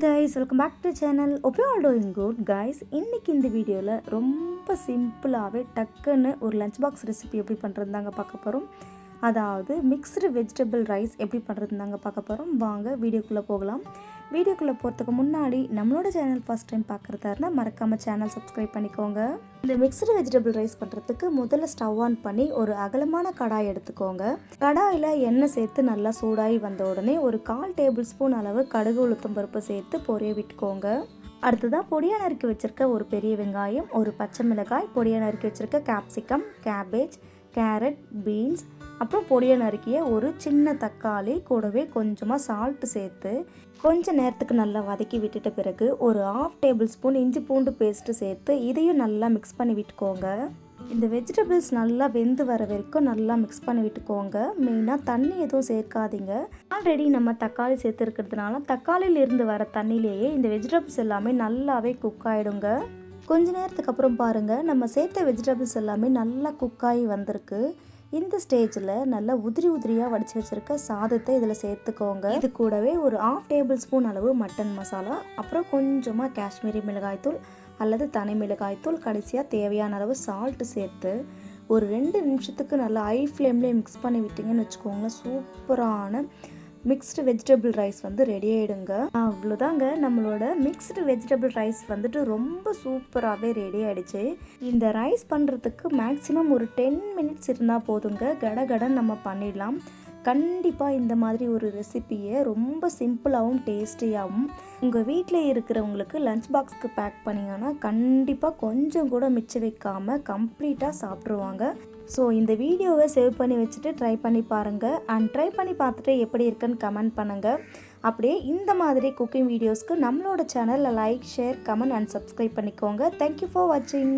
guys, welcome back to the channel. Hope you all doing good guys. இன்னைக்கு இந்த வீடியோல ரொம்ப சிம்பிளாவே டக்குன்னு ஒரு லஞ்ச் பாக்ஸ் ரெசிபி எப்படி பண்றதுதாங்க பார்க்க போறோம். அதாவது மிக்ஸ்டு வெஜிடபிள் ரைஸ் எப்படி பண்றதுதாங்க பார்க்க போறோம். வாங்க வீடியோக்குள்ள போகலாம். வீடியோக்குள்ள போறதுக்கு முன்னாடி நம்மளோட சேனல் ஃபர்ஸ்ட் டைம் பார்க்கறதா இருந்தா மறக்காம சேனல் சப்ஸ்கிரைப் பண்ணிக்கோங்க. இந்த மிக்ஸ்டு வெஜிடபிள் ரைஸ் பண்றதுக்கு முதல்ல ஸ்டவ் ஆன் பண்ணி ஒரு அகலமான கடாய் எடுத்துக்கோங்க. கடாயில எண்ணெய் சேர்த்து நல்லா சூடாகி வந்த உடனே ஒரு 1/4 டேபிள் ஸ்பூன் அளவு கடுகு உளுத்தம் பருப்பு சேர்த்து பொரிய விட்டுக்கோங்க. அடுத்ததாக பொடியாக நறுக்கி வச்சுருக்க ஒரு பெரிய வெங்காயம், ஒரு பச்சை மிளகாய், பொடியாக நறுக்கி வச்சுருக்க கேப்சிகம், கேபேஜ், கேரட், பீன்ஸ், அப்புறம் பொடியாக நறுக்கிய ஒரு சின்ன தக்காளி, கூடவே கொஞ்சமாக சால்ட்டு சேர்த்து கொஞ்சம் நேரத்துக்கு நல்லா வதக்கி விட்டுட்ட பிறகு ஒரு 1/2 டேபிள் ஸ்பூன் இஞ்சி பூண்டு பேஸ்ட்டு சேர்த்து இதையும் நல்லா மிக்ஸ் பண்ணி விட்டுக்கோங்க. இந்த வெஜிடபிள்ஸ் நல்லா வெந்து வர வரைக்கும் நல்லா மிக்ஸ் பண்ணி விட்டுக்கோங்க. மெயினாக தண்ணி எதுவும் சேர்க்காதீங்க. ஆல்ரெடி நம்ம தக்காளி சேர்த்துருக்கிறதுனால தக்காளியிலிருந்து வர தண்ணியிலேயே இந்த வெஜிடபிள்ஸ் எல்லாமே நல்லாவே குக் ஆகிடுங்க. கொஞ்ச நேரத்துக்கு அப்புறம் பாருங்கள், நம்ம சேர்த்த வெஜிடபிள்ஸ் எல்லாமே நல்லா குக்காகி வந்திருக்கு. இந்த ஸ்டேஜில் நல்லா உதிரியாக வடித்து வச்சுருக்க சாதத்தை இதில் சேர்த்துக்கோங்க. இது கூடவே ஒரு 1/2 டேபிள் ஸ்பூன் அளவு மட்டன் மசாலா, அப்புறம் கொஞ்சமாக காஷ்மீரி மிளகாய்த்தூள் அல்லது தனி மிளகாய்த்தூள், கடைசியாக தேவையான அளவு சால்ட்டு சேர்த்து ஒரு 2 நிமிஷத்துக்கு நல்லா ஹை ஃப்ளேம்லேயே மிக்ஸ் பண்ணி விட்டிங்கன்னு வச்சுக்கோங்களேன். சூப்பரான மிக்ஸ்டு வெஜிடபிள் ரைஸ் ரெடி ஆகிடுங்க. அவ்வளோதாங்க, நம்மளோட மிக்ஸ்டு வெஜிடபிள் ரைஸ் ரொம்ப சூப்பராகவே ரெடி ஆகிடுச்சு. இந்த ரைஸ் பண்ணுறதுக்கு மேக்ஸிமம் ஒரு 10 மினிட்ஸ் இருந்தால் போதுங்க. கடகடன் நம்ம பண்ணிடலாம். கண்டிப்பாக இந்த மாதிரி ஒரு ரெசிப்பியை ரொம்ப சிம்பிளாகவும் டேஸ்டியாகவும் உங்கள் வீட்டில் இருக்கிறவங்களுக்கு லஞ்ச் பாக்ஸ்க்கு பேக் பண்ணிங்கன்னா கண்டிப்பாக கொஞ்சம் கூட மிச்சம் வைக்காமல் கம்ப்ளீட்டாக சாப்பிட்ருவாங்க. ஸோ இந்த வீடியோவை சேவ் பண்ணி வச்சுட்டு ட்ரை பண்ணி பாருங்கள். அண்ட் ட்ரை பண்ணி பார்த்துட்டு எப்படி இருக்குன்னு கமெண்ட் பண்ணுங்கள். அப்படியே இந்த மாதிரி குக்கிங் வீடியோஸ்க்கு நம்மளோட சேனலில் like, share, comment and subscribe பண்ணிக்கோங்க. தேங்க்யூ ஃபார் வாட்சிங்.